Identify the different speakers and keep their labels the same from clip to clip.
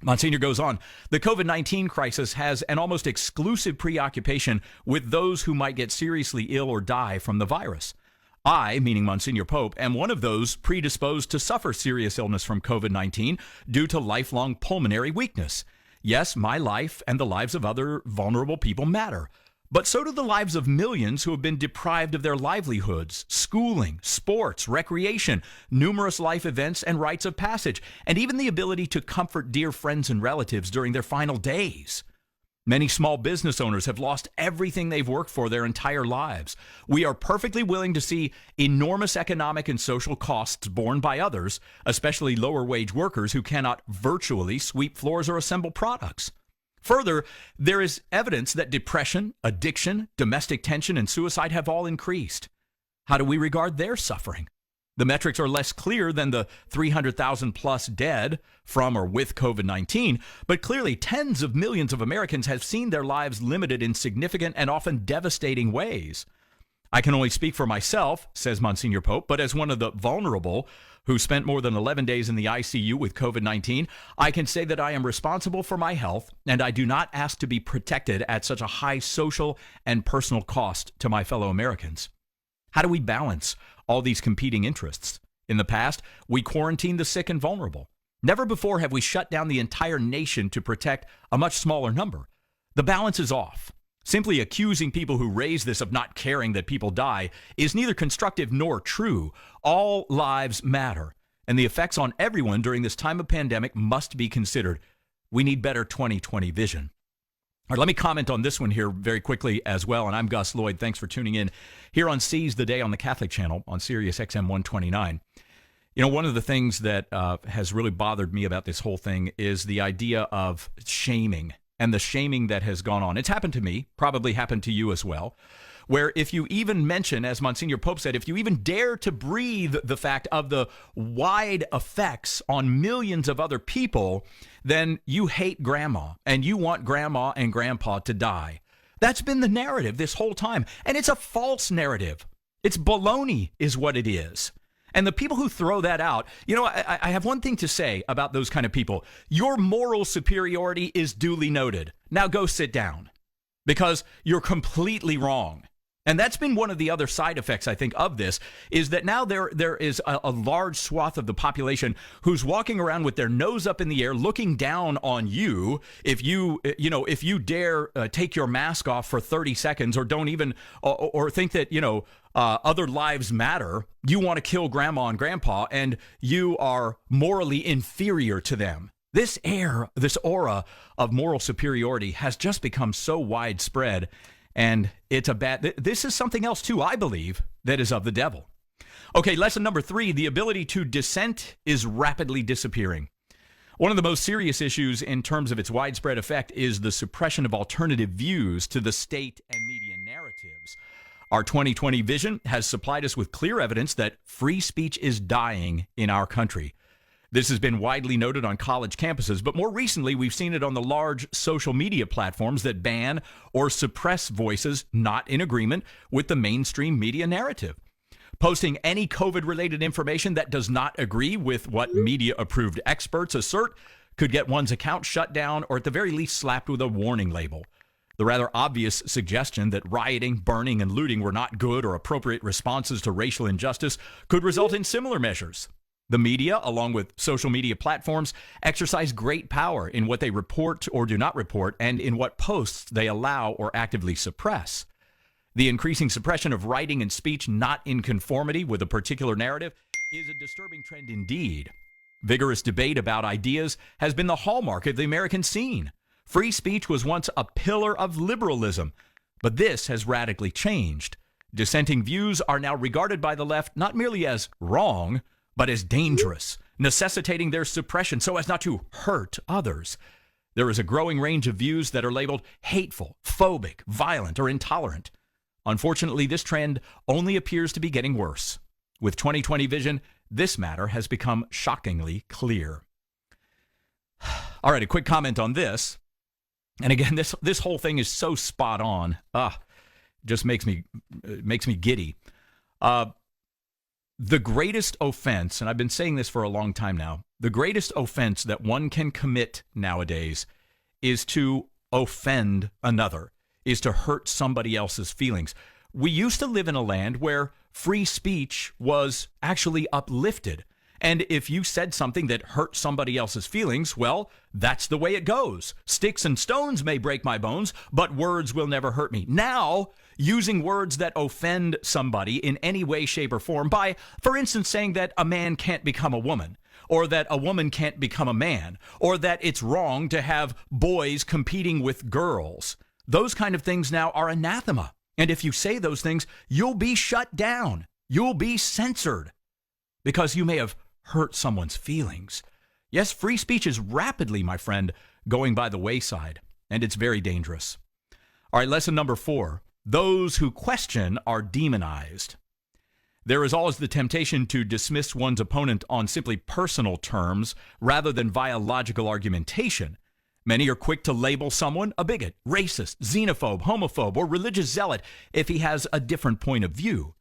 Speaker 1: Monsignor goes on, the COVID-19 crisis has an almost exclusive preoccupation with those who might get seriously ill or die from the virus. I, meaning Monsignor Pope, am one of those predisposed to suffer serious illness from COVID-19 due to lifelong pulmonary weakness. Yes, my life and the lives of other vulnerable people matter. But so do the lives of millions who have been deprived of their livelihoods, schooling, sports, recreation, numerous life events and rites of passage, and even the ability to comfort dear friends and relatives during their final days. Many small business owners have lost everything they've worked for their entire lives. We are perfectly willing to see enormous economic and social costs borne by others, especially lower wage workers who cannot virtually sweep floors or assemble products. Further, there is evidence that depression, addiction, domestic tension, and suicide have all increased. How do we regard their suffering? The metrics are less clear than the 300,000 plus dead from or with COVID-19, but clearly tens of millions of Americans have seen their lives limited in significant and often devastating ways. I can only speak for myself, says Monsignor Pope, but as one of the vulnerable who spent more than 11 days in the ICU with COVID-19, I can say that I am responsible for my health, and I do not ask to be protected at such a high social and personal cost to my fellow Americans. How do we balance all these competing interests? In the past, we quarantined the sick and vulnerable. Never before have we shut down the entire nation to protect a much smaller number. The balance is off. Simply accusing people who raise this of not caring that people die is neither constructive nor true. All lives matter, and the effects on everyone during this time of pandemic must be considered. We need better 2020 vision. All right, let me comment on this one here very quickly as well, and I'm Gus Lloyd. Thanks for tuning in here on Seize the Day on the Catholic Channel on Sirius XM 129. You know, one of the things that has really bothered me about this whole thing is the idea of shaming and the shaming that has gone on. It's happened to me, probably happened to you as well, where if you even mention, as Monsignor Pope said, if you even dare to breathe the fact of the wide effects on millions of other people, then you hate grandma and you want grandma and grandpa to die. That's been the narrative this whole time, and it's a false narrative. It's baloney is what it is. And the people who throw that out, you know, I have one thing to say about those kind of people. Your moral superiority is duly noted. Now go sit down, because you're completely wrong. And that's been one of the other side effects, I think, of this, is that now there is a large swath of the population who's walking around with their nose up in the air, looking down on you if you dare take your mask off for 30 seconds or don't even or think that, other lives matter. You want to kill grandma and grandpa, and you are morally inferior to them. This aura of moral superiority has just become so widespread. And it's this is something else, too, I believe, that is of the devil. Okay, lesson number 3, the ability to dissent is rapidly disappearing. One of the most serious issues in terms of its widespread effect is the suppression of alternative views to the state and media narratives. Our 2020 vision has supplied us with clear evidence that free speech is dying in our country. This has been widely noted on college campuses, but more recently we've seen it on the large social media platforms that ban or suppress voices not in agreement with the mainstream media narrative. Posting any COVID-related information that does not agree with what media-approved experts assert could get one's account shut down or at the very least slapped with a warning label. The rather obvious suggestion that rioting, burning, and looting were not good or appropriate responses to racial injustice could result in similar measures. The media, along with social media platforms, exercise great power in what they report or do not report and in what posts they allow or actively suppress. The increasing suppression of writing and speech not in conformity with a particular narrative is a disturbing trend indeed. Vigorous debate about ideas has been the hallmark of the American scene. Free speech was once a pillar of liberalism, but this has radically changed. Dissenting views are now regarded by the left not merely as wrong, but as dangerous, necessitating their suppression so as not to hurt others. There is a growing range of views that are labeled hateful, phobic, violent, or intolerant. Unfortunately, this trend only appears to be getting worse. With 2020 vision, this matter has become shockingly clear. All right, a quick comment on this. And again, this whole thing is so spot on. Just makes me giddy. The greatest offense, and I've been saying this for a long time now, the greatest offense that one can commit nowadays is to offend another, is to hurt somebody else's feelings. We used to live in a land where free speech was actually uplifted. And if you said something that hurt somebody else's feelings, well, that's the way it goes. Sticks and stones may break my bones, but words will never hurt me. Now, using words that offend somebody in any way, shape, or form by, for instance, saying that a man can't become a woman, or that a woman can't become a man, or that it's wrong to have boys competing with girls. Those kind of things now are anathema. And if you say those things, you'll be shut down. You'll be censored because you may have hurt someone's feelings. Yes, free speech is rapidly, my friend, going by the wayside, and it's very dangerous. All right, lesson number 4. Those who question are demonized. There is always the temptation to dismiss one's opponent on simply personal terms rather than via logical argumentation. Many are quick to label someone a bigot, racist, xenophobe, homophobe, or religious zealot if he has a different point of view.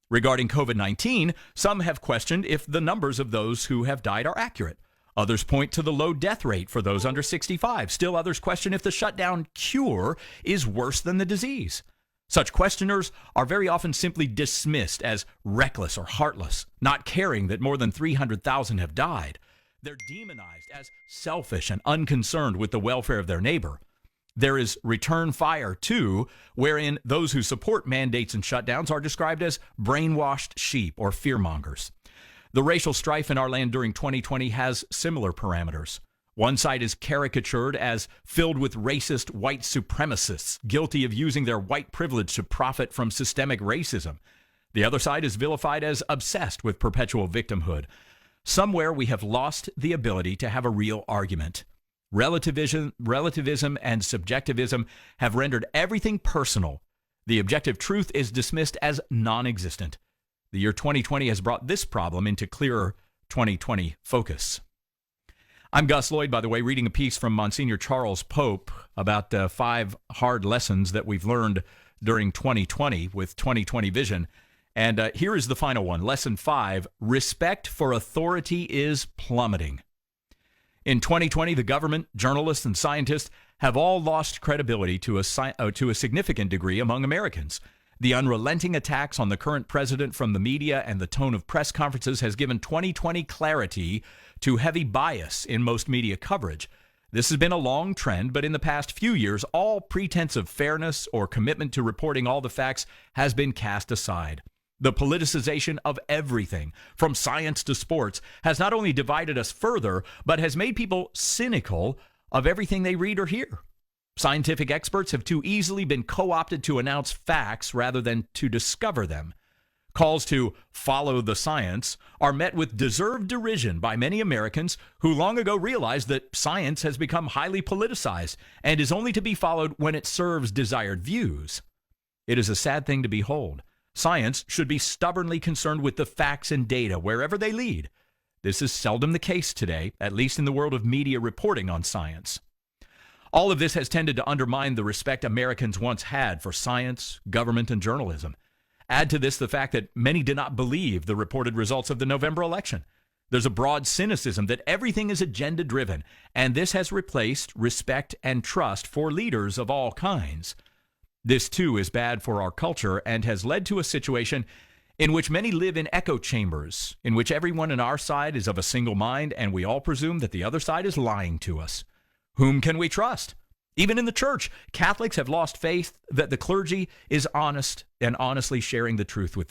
Speaker 1: Regarding COVID-19, some have questioned if the numbers of those who have died are accurate. Others point to the low death rate for those under 65. Still others question if the shutdown cure is worse than the disease. Such questioners are very often simply dismissed as reckless or heartless, not caring that more than 300,000 have died. They're demonized as selfish and unconcerned with the welfare of their neighbor. There is return fire, too, wherein those who support mandates and shutdowns are described as brainwashed sheep or fearmongers. The racial strife in our land during 2020 has similar parameters. One side is caricatured as filled with racist white supremacists, guilty of using their white privilege to profit from systemic racism. The other side is vilified as obsessed with perpetual victimhood. Somewhere we have lost the ability to have a real argument. Relativism and subjectivism have rendered everything personal. The objective truth is dismissed as non-existent. The year 2020 has brought this problem into clearer 2020 focus. I'm Gus Lloyd, by the way, reading a piece from Monsignor Pope about 5 hard lessons that we've learned during 2020 with 2020 vision. And here is the final one. Lesson 5, respect for authority is plummeting. In 2020, the government, journalists, and scientists have all lost credibility to a significant degree among Americans. The unrelenting attacks on the current president from the media and the tone of press conferences has given 2020 clarity to heavy bias in most media coverage. This has been a long trend, but in the past few years, all pretense of fairness or commitment to reporting all the facts has been cast aside. The politicization of everything, from science to sports, has not only divided us further, but has made people cynical of everything they read or hear. Scientific experts have too easily been co-opted to announce facts rather than to discover them. Calls to follow the science are met with deserved derision by many Americans who long ago realized that science has become highly politicized and is only to be followed when it serves desired views. It is a sad thing to behold. Science should be stubbornly concerned with the facts and data wherever they lead. This is seldom the case today, at least in the world of media reporting on science. All of this has tended to undermine the respect Americans once had for science, government, and journalism. Add to this the fact that many did not believe the reported results of the November election. There's a broad cynicism that everything is agenda-driven, and this has replaced respect and trust for leaders of all kinds. This, too, is bad for our culture and has led to a situation in which many live in echo chambers, in which everyone on our side is of a single mind, and we all presume that the other side is lying to us. Whom can we trust? Even in the church, Catholics have lost faith that the clergy is honest and honestly sharing the truth with